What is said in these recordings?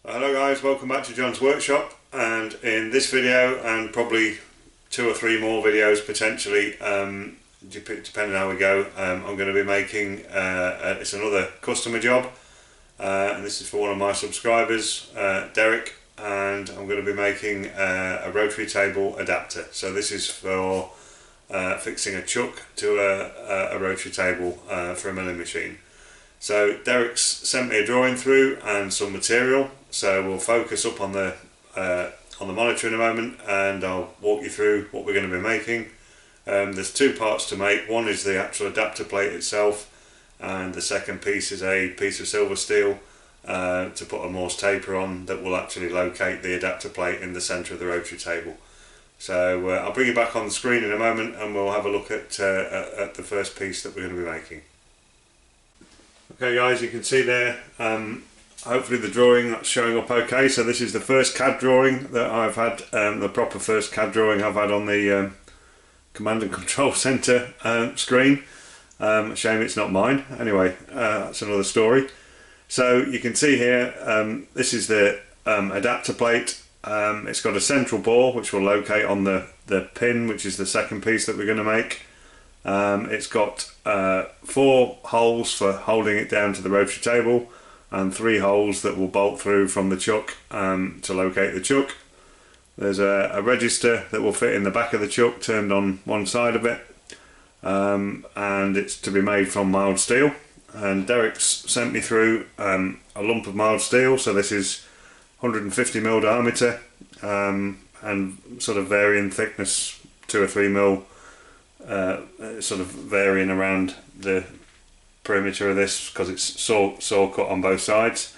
Hello guys, welcome back to John's Workshop, and in this video and probably 2 or 3 more videos potentially, depending how we go, I'm going to be making, it's another customer job, and this is for one of my subscribers, Derek, and I'm going to be making a rotary table adapter. So this is for fixing a chuck to a rotary table for a milling machine. So Derek's sent me a drawing through and some material, so we'll focus up on the monitor in a moment, and I'll walk you through what we're going to be making. There's 2 parts to make. One is the actual adapter plate itself, and the second piece is a piece of silver steel to put a Morse taper on that will actually locate the adapter plate in the centre of the rotary table. So I'll bring you back on the screen in a moment and we'll have a look at the first piece that we're going to be making. Okay guys, you can see there, hopefully the drawing that's showing up okay. So this is the first CAD drawing that I've had, the proper first CAD drawing I've had on the Command and Control Centre screen. Shame it's not mine. Anyway, that's another story. So you can see here, this is the adapter plate. It's got a central bore which will locate on the pin, which is the second piece that we're going to make. It's got 4 holes for holding it down to the rotary table, and 3 holes that will bolt through from the chuck to locate the chuck. There's a register that will fit in the back of the chuck, turned on one side of it, and it's to be made from mild steel. And Derek's sent me through a lump of mild steel, so this is 150mm diameter, and sort of varying thickness, 2 or 3mm, sort of varying around the perimeter of this because it's saw cut on both sides.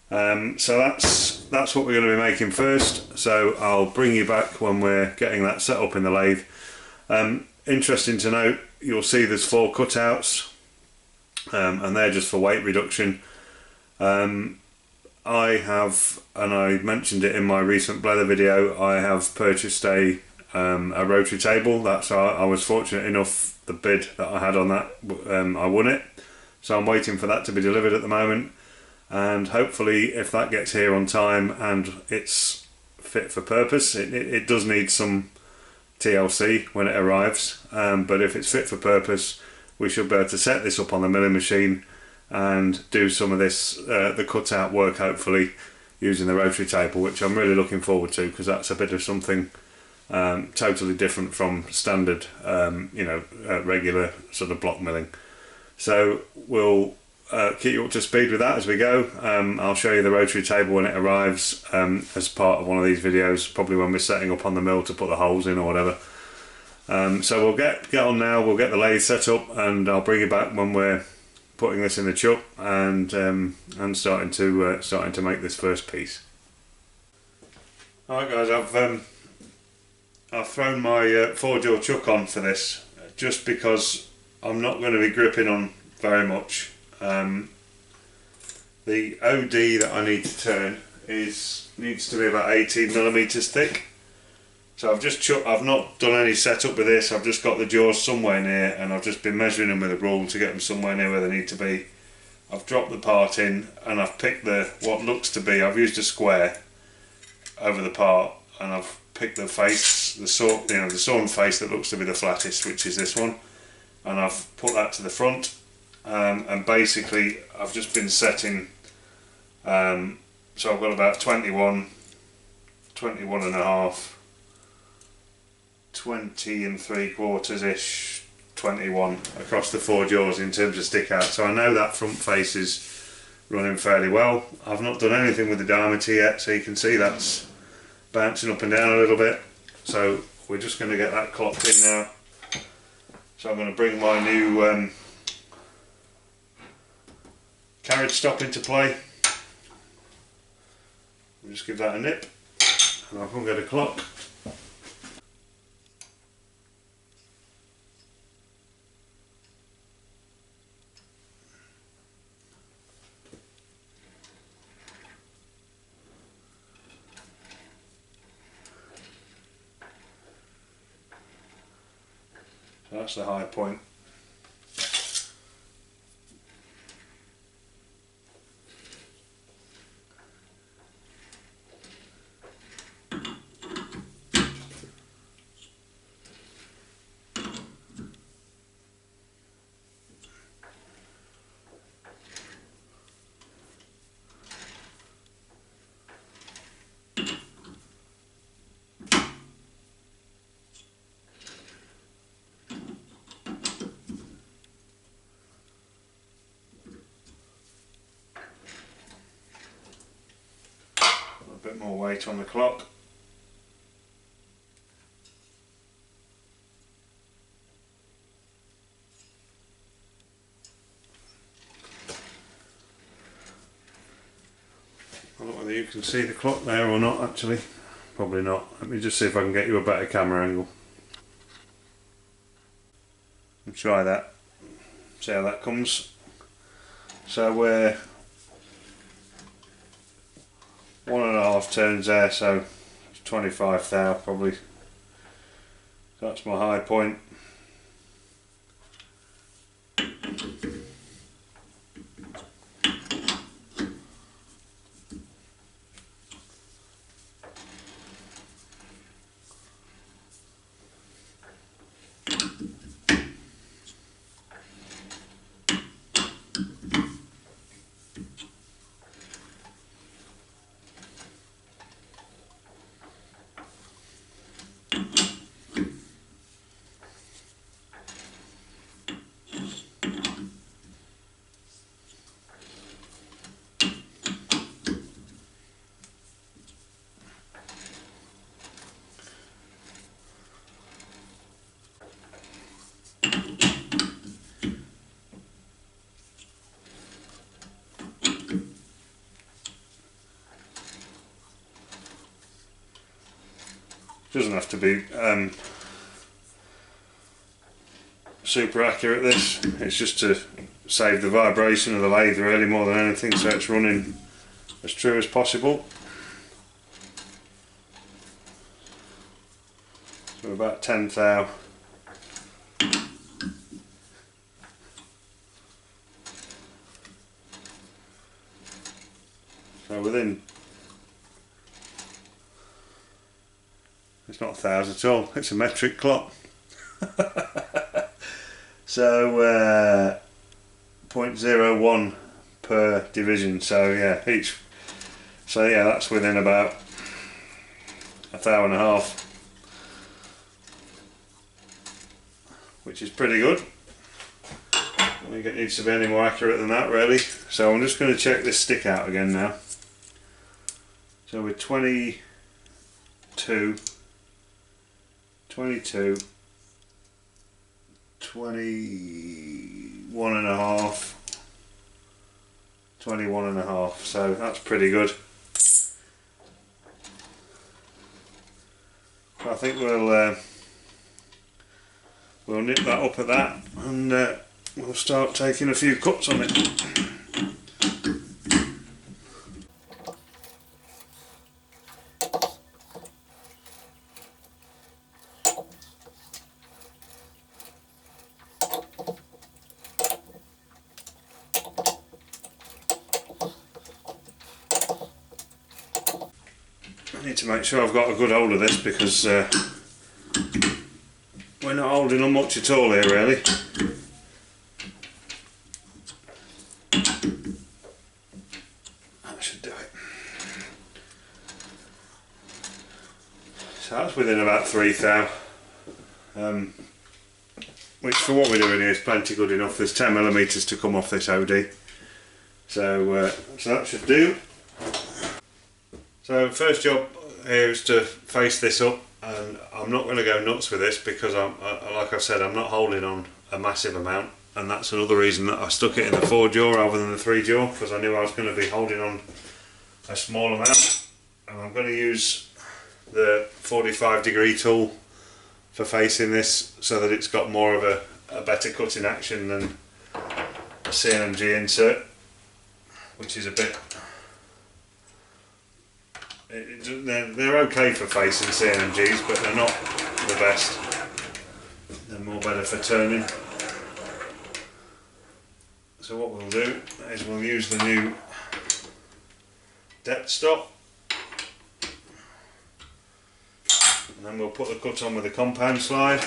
So that's what we're going to be making first. So I'll bring you back when we're getting that set up in the lathe. Interesting to note, you'll see there's 4 cutouts, and they're just for weight reduction. I have, and I mentioned it in my recent Blether video, I have purchased a rotary table. That's I was fortunate enough, the bid that I had on that, I won it. So I'm waiting for that to be delivered at the moment, and hopefully if that gets here on time and it's fit for purpose, it does need some TLC when it arrives, but if it's fit for purpose, we should be able to set this up on the milling machine and do some of this, the cutout work, hopefully using the rotary table, which I'm really looking forward to, because that's a bit of something totally different from standard, regular sort of block milling. So we'll keep you up to speed with that as we go. I'll show you the rotary table when it arrives, as part of one of these videos, probably when we're setting up on the mill to put the holes in or whatever. So we'll get on now, we'll get the lathe set up, and I'll bring you back when we're putting this in the chuck and starting to make this first piece. Alright guys, I've thrown my 4-jaw chuck on for this, just because I'm not going to be gripping on very much. The OD that I need to turn needs to be about 18mm thick. So I've not done any setup with this. I've just got the jaws somewhere near, and I've just been measuring them with a rule to get them somewhere near where they need to be. I've dropped the part in, and I've picked what looks to be, I've used a square over the part, and I've picked the face, the sawn face that looks to be the flattest, which is this one, and I've put that to the front, and basically I've just been setting, so I've got about 21 and a half, 20 3/4 ish, 21 across the 4 jaws in terms of stick out. So I know that front face is running fairly well. I've not done anything with the diameter yet, so you can see that's bouncing up and down a little bit. So we're just going to get that clocked in now. So I'm going to bring my new Carriage Stop into play. We'll just give that a nip, and I'll come get a clock. So that's the high point. bit more weight on the clock. I don't know whether you can see the clock there or not actually. Probably not. Let me just see if I can get you a better camera angle. And try that. See how that comes. So we're 1.5 turns there, so it's 25 thou probably. So that's my high point. Doesn't have to be super accurate this, it's just to save the vibration of the lathe really more than anything, so it's running as true as possible. So about 10 thou. So within, it's not thous at all, it's a metric clock. So 0.01 per division, so yeah, that's within about 1.5 thou, which is pretty good. I don't think it needs to be any more accurate than that really. So I'm just going to check this stick out again now. So we're 22, 21.5, 21.5, so that's pretty good. I think we'll nip that up at that, and we'll start taking a few cuts on it. I need to make sure I've got a good hold of this because we're not holding on much at all here really. That should do it. So that's within about 3 thou, which for what we're doing here is plenty good enough. There's 10mm to come off this OD, so that should do. So first job here is to face this up, and I'm not going to go nuts with this because like I said, I'm not holding on a massive amount, and that's another reason that I stuck it in the 4 jaw rather than the 3 jaw, because I knew I was going to be holding on a small amount. And I'm going to use the 45-degree tool for facing this so that it's got more of a better cutting action than a CNMG insert, which is a bit... They're okay for facing CNMGs, but they're not the best. They're more better for turning. So what we'll do is we'll use the new depth stop, and then we'll put the cut on with the compound slide.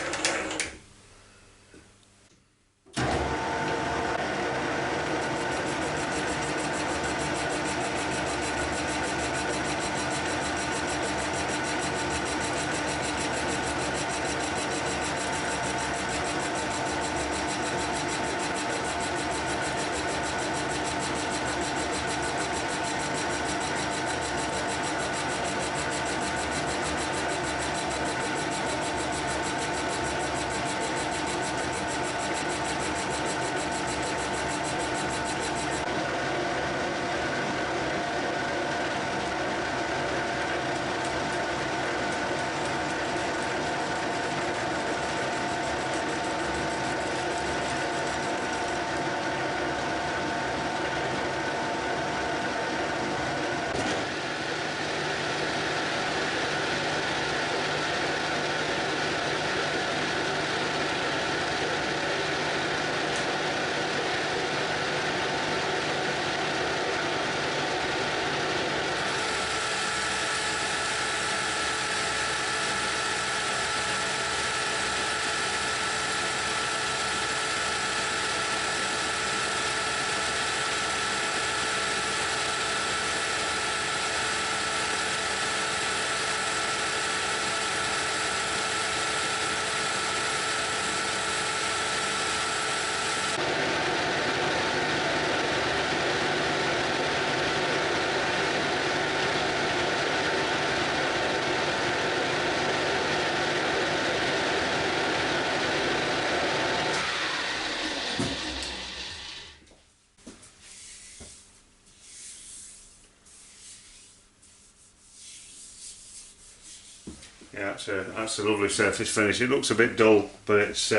Yeah, that's a lovely surface finish. It looks a bit dull, but it's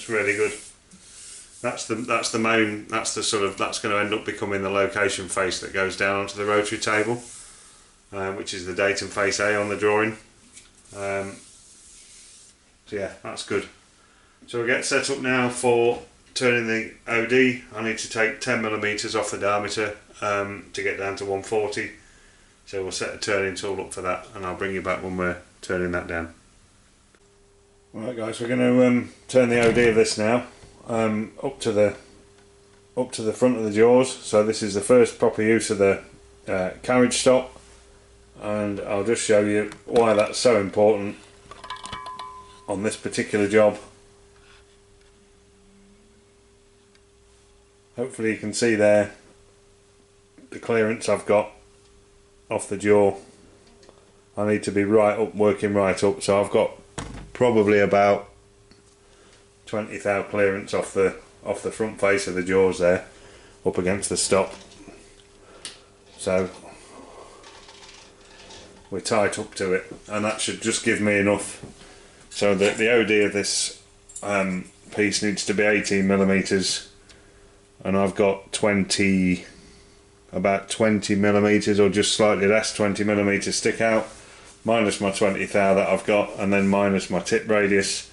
really good. That's the main. That's going to end up becoming the location face that goes down onto the rotary table, which is the datum face A on the drawing. So yeah, that's good. So we'll get set up now for turning the OD. I need to take 10mm off the diameter to get down to 140. So we'll set a turning tool up for that, and I'll bring you back when we're turning that down. Right guys, we're going to turn the OD of this now up to the front of the jaws. So this is the first proper use of the carriage stop, and I'll just show you why that's so important on this particular job. Hopefully you can see there the clearance I've got off the jaw. I need to be right up, working right up, so I've got probably about 20 thou clearance off the front face of the jaws there, up against the stop. So we're tight up to it, and that should just give me enough. So the OD of this piece needs to be 18mm, and I've got about 20mm or just slightly less, 20mm stick out, minus my 20 thou that I've got, and then minus my tip radius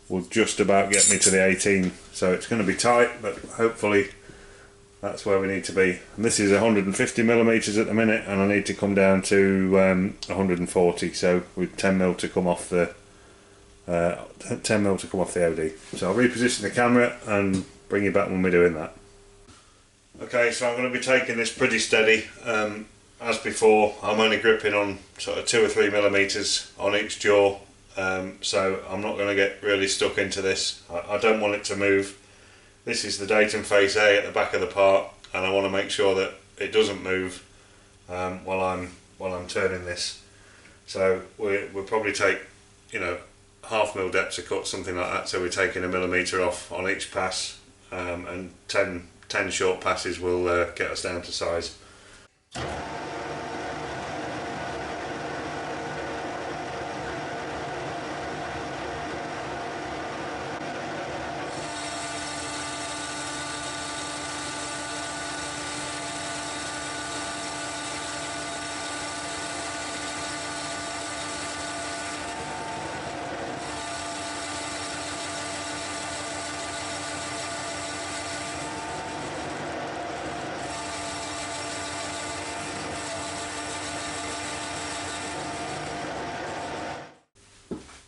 will just about get me to the 18. So it's going to be tight, but hopefully that's where we need to be. And this is 150mm at the minute, and I need to come down to 140. So with 10mm to come off the 10mm to come off the OD. So I'll reposition the camera and bring you back when we're doing that. Okay, so I'm going to be taking this pretty steady. As before, I'm only gripping on sort of 2 or 3mm on each jaw, so I'm not going to get really stuck into this. I don't want it to move. This is the datum face A at the back of the part, and I want to make sure that it doesn't move while I'm turning this. So we'll probably take, you know, 1/2 mil depths of cut, something like that. So we're taking 1mm off on each pass, and 10 short passes will get us down to size.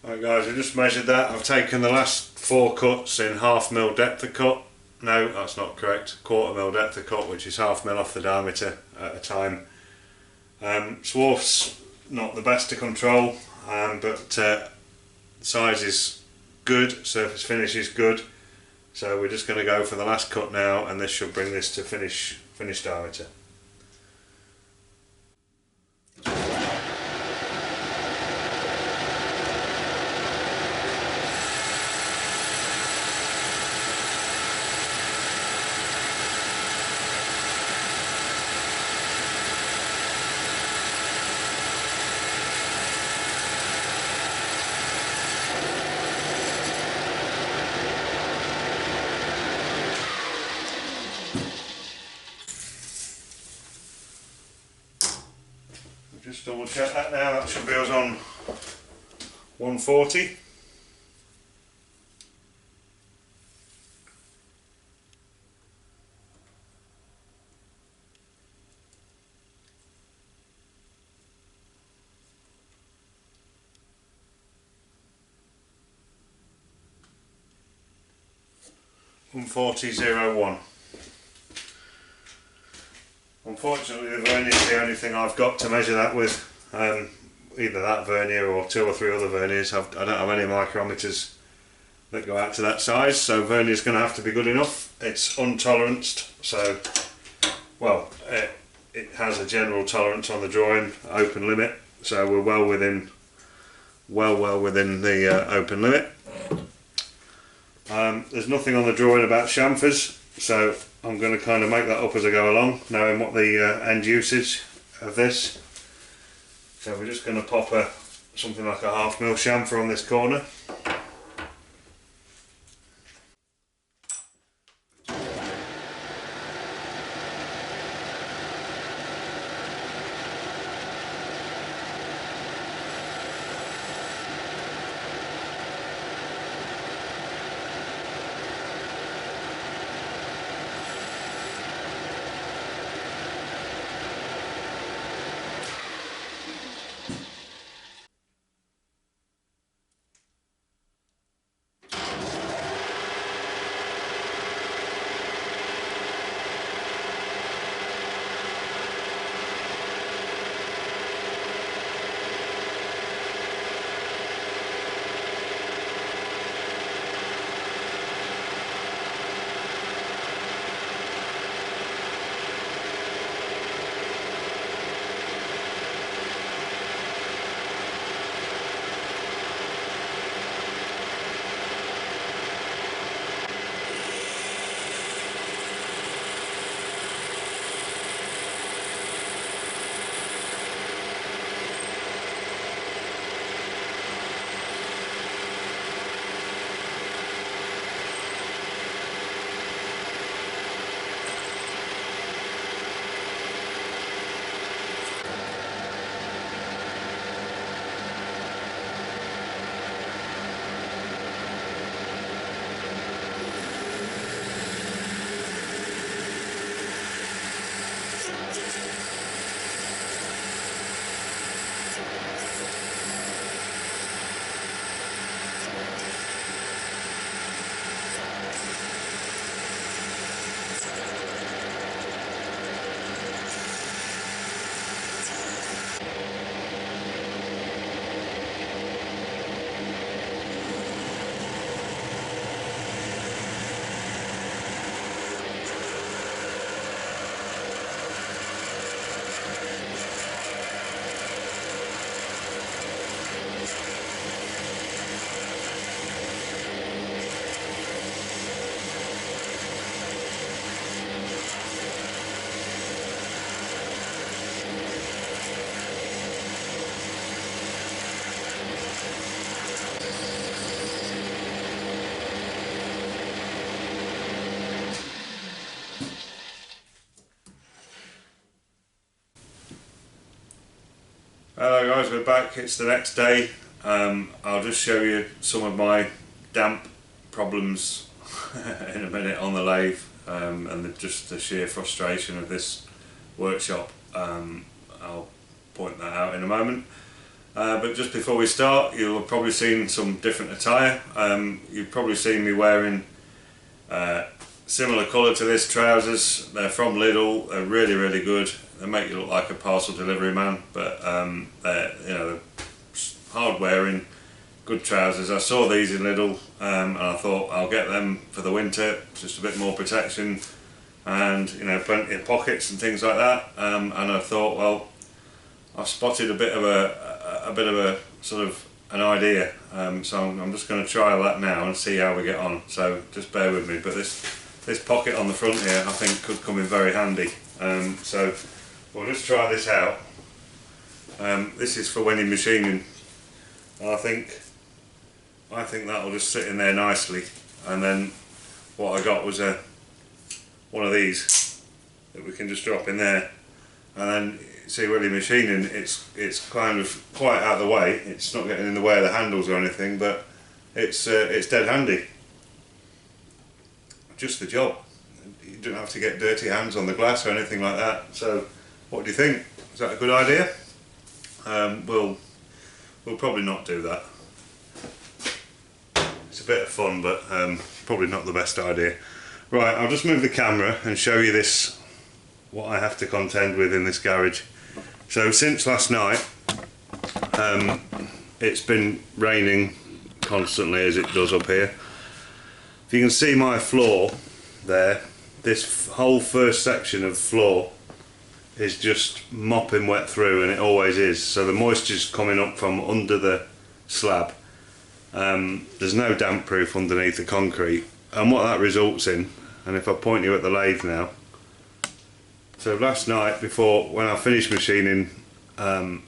Right guys, I just measured that. I've taken the last 4 cuts in 1/2 mil depth of cut. No, that's not correct. 1/4 mil depth of cut, which is 1/2 mil off the diameter at a time. Swarf's not the best to control, but size is good, surface finish is good. So we're just going to go for the last cut now, and this should bring this to finish diameter. Just double check that now, that should be us on 140. .4001. Unfortunately, the vernier is the only thing I've got to measure that with. Either that vernier or 2 or 3 other verniers. I don't have any micrometers that go out to that size, so vernier is going to have to be good enough. It's untoleranced, so well, it has a general tolerance on the drawing, open limit, so we're well within the open limit. There's nothing on the drawing about chamfers, so I'm going to kind of make that up as I go along, knowing what the end usage of this. So we're just going to pop a something like a 1/2 mil chamfer on this corner. Hello guys, we're back. It's the next day. I'll just show you some of my damp problems in a minute on the lathe, and just the sheer frustration of this workshop. I'll point that out in a moment. But just before we start, you'll have probably seen some different attire. You've probably seen me wearing similar colour to this trousers. They're from Lidl. They're really good. They make you look like a parcel delivery man, but they're hard wearing, good trousers. I saw these in Lidl, and I thought I'll get them for the winter, just a bit more protection, and plenty of pockets and things like that. And I thought, well, I've spotted a bit of a sort of an idea, so I'm just going to try that now and see how we get on. So just bear with me. But this pocket on the front here, I think, could come in very handy. So we'll just try this out. This is for when you're machining, and I think that'll just sit in there nicely. And then what I got was one of these that we can just drop in there, and then see when you're machining, it's kind of quite out of the way. It's not getting in the way of the handles or anything, but it's dead handy. Just the job. You don't have to get dirty hands on the glass or anything like that. So what do you think? Is that a good idea? We'll probably not do that. It's a bit of fun, but probably not the best idea. Right, I'll just move the camera and show you this, what I have to contend with in this garage. So since last night, it's been raining constantly, as it does up here. If you can see my floor there, this whole first section of floor is just mopping wet through, and it always is. So the moisture's coming up from under the slab. There's no damp proof underneath the concrete, and what that results in, and if I point you at the lathe now, so last night, when I finished machining on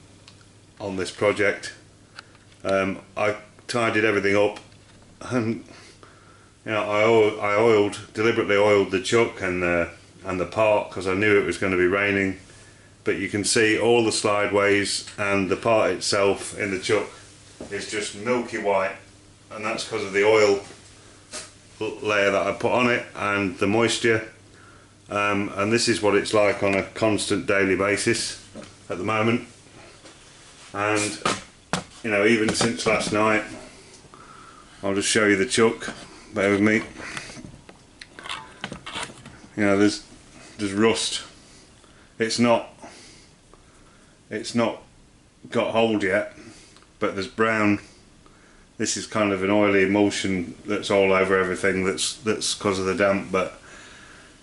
this project, I tidied everything up, and you know, I deliberately oiled the chuck and the part because I knew it was going to be raining. But you can see all the slideways, and the part itself in the chuck is just milky white, and that's because of the oil layer that I put on it and the moisture. And this is what it's like on a constant daily basis at the moment. And you know, even since last night, I'll just show you the chuck, bear with me. You know, there's rust. It's not got hold yet, but there's brown. This is kind of an oily emulsion that's all over everything, that's because of the damp. But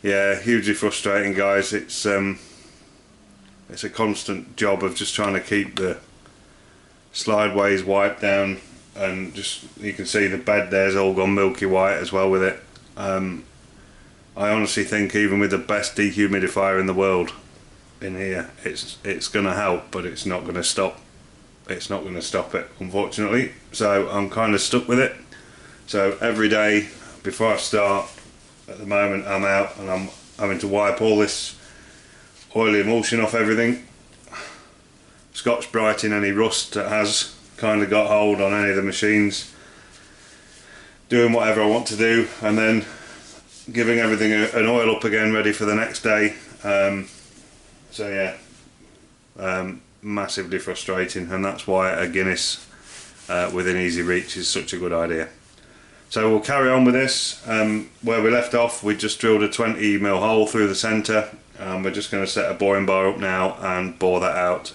yeah, hugely frustrating, guys. It's a constant job of just trying to keep the slideways wiped down, and just, you can see the bed there's all gone milky white as well with it. I honestly think even with the best dehumidifier in the world in here, it's going to help, but it's not going to stop. It's not going to stop it, unfortunately. So I'm kind of stuck with it. So every day before I start, at the moment I'm out and I'm having to wipe all this oily emulsion off everything, Scotch Brighting any rust that has kind of got hold on any of the machines, doing whatever I want to do, and then giving everything an oil up again ready for the next day. So yeah, massively frustrating, and that's why a Guinness within easy reach is such a good idea. So we'll carry on with this. Where we left off, we just drilled a 20mm hole through the centre. We're just going to set a boring bar up now and bore that out.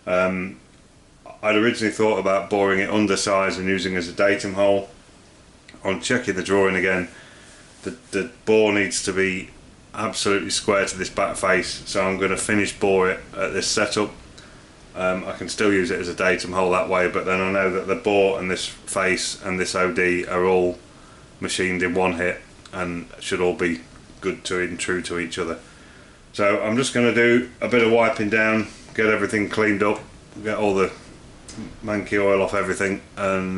I'd originally thought about boring it undersized and using it as a datum hole. On checking the drawing again, the bore needs to be absolutely square to this back face, so I'm going to finish bore it at this setup. I can still use it as a datum hole that way, but then I know that the bore and this face and this OD are all machined in one hit and should all be good and true to each other. So I'm just going to do a bit of wiping down, get everything cleaned up, get all the manky oil off everything, and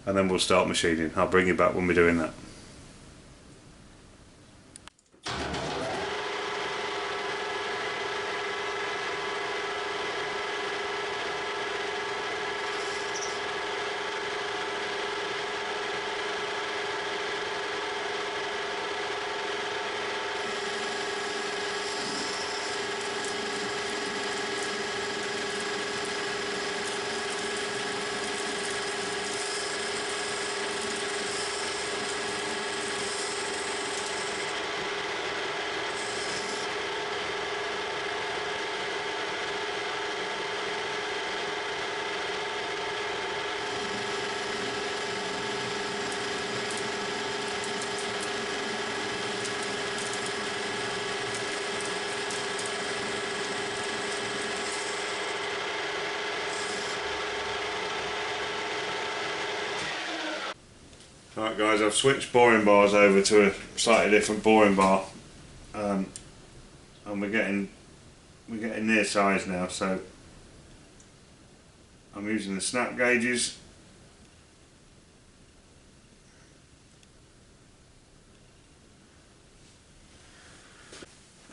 then we'll start machining. I'll bring you back when we're doing that. Right guys, I've switched boring bars over to a slightly different boring bar, and we're getting near size now, so I'm using the snap gauges.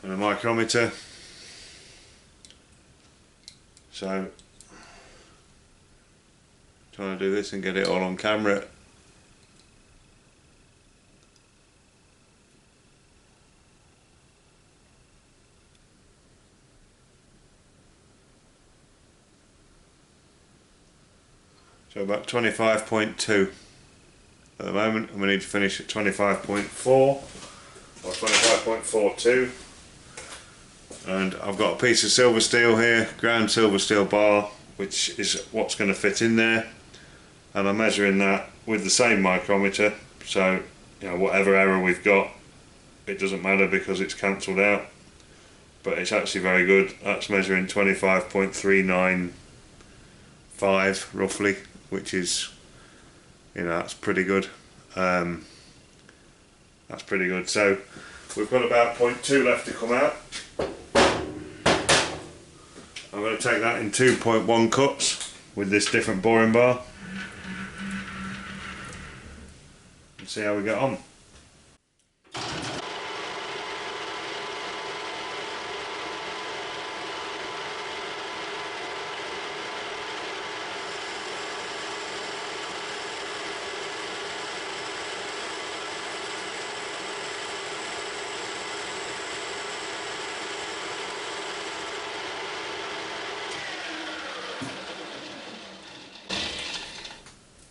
And a micrometer. So trying to do this and get it all on camera. So about 25.2 at the moment, and we need to finish at 25.4 or 25.42. And I've got a piece of silver steel here, ground silver steel bar, which is what's going to fit in there, and I'm measuring that with the same micrometer. So you know, whatever error we've got, it doesn't matter because it's cancelled out, but it's actually very good. That's measuring 25.395 roughly, which is, you know, that's pretty good. That's pretty good. So we've got about 0.2 left to come out. I'm going to take that in 2.1 cuts. with this different boring bar and see how we get on.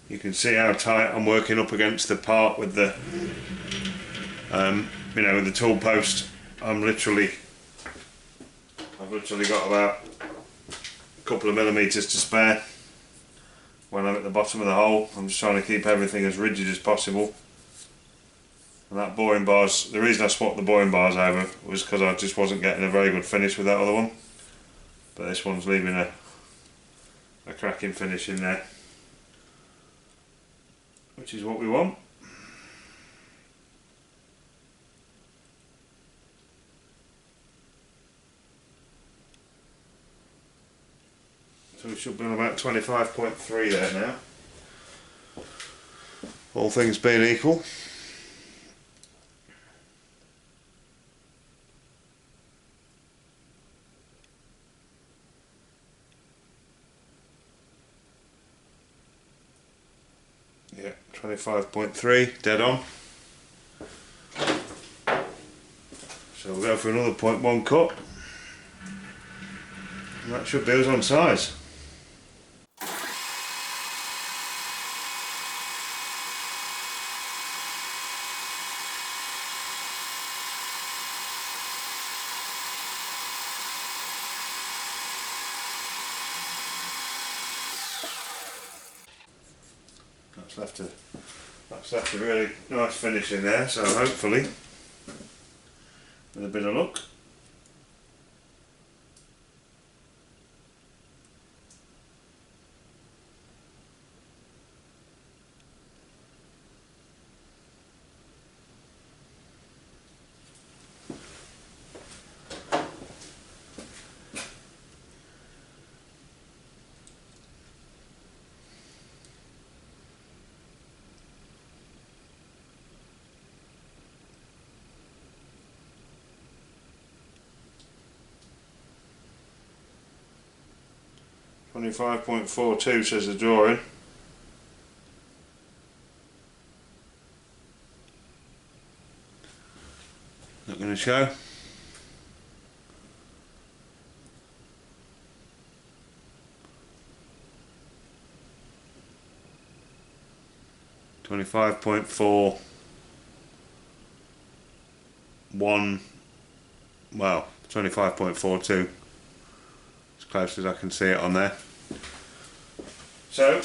You can see how tight I'm working up against the part with the, you know, with the tool post. I've literally got about a couple of millimetres to spare when I'm at the bottom of the hole. I'm just trying to keep everything as rigid as possible. And that boring bars, the reason I swapped the boring bars over was because I just wasn't getting a very good finish with that other one. But this one's leaving a cracking finish in there, which is what we want. So we should be on about 25.3 there now, all things being equal. Yeah, 25.3, dead on. So we'll go for another 0.1 cut, and that should be us on size. That's left a really nice finish in there, so hopefully, with a bit of luck, .42 says the drawing. Not going to show. .41, well, 25.42, as close as I can see it on there. So,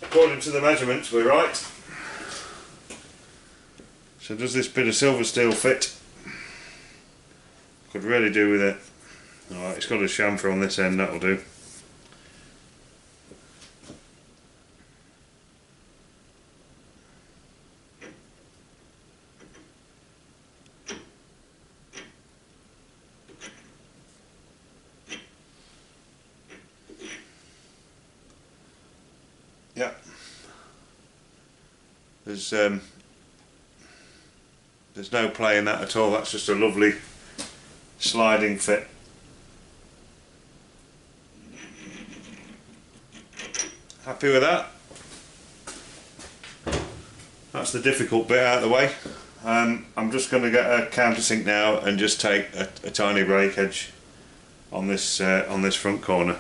according to the measurements, we're right. So does this bit of silver steel fit? Could really do with it. Alright, it's got a chamfer on this end, that'll do. Yeah, there's no play in that at all. That's just a lovely sliding fit. Happy with that? That's the difficult bit out of the way. I'm just going to get a countersink now and just take a tiny breakage on this front corner.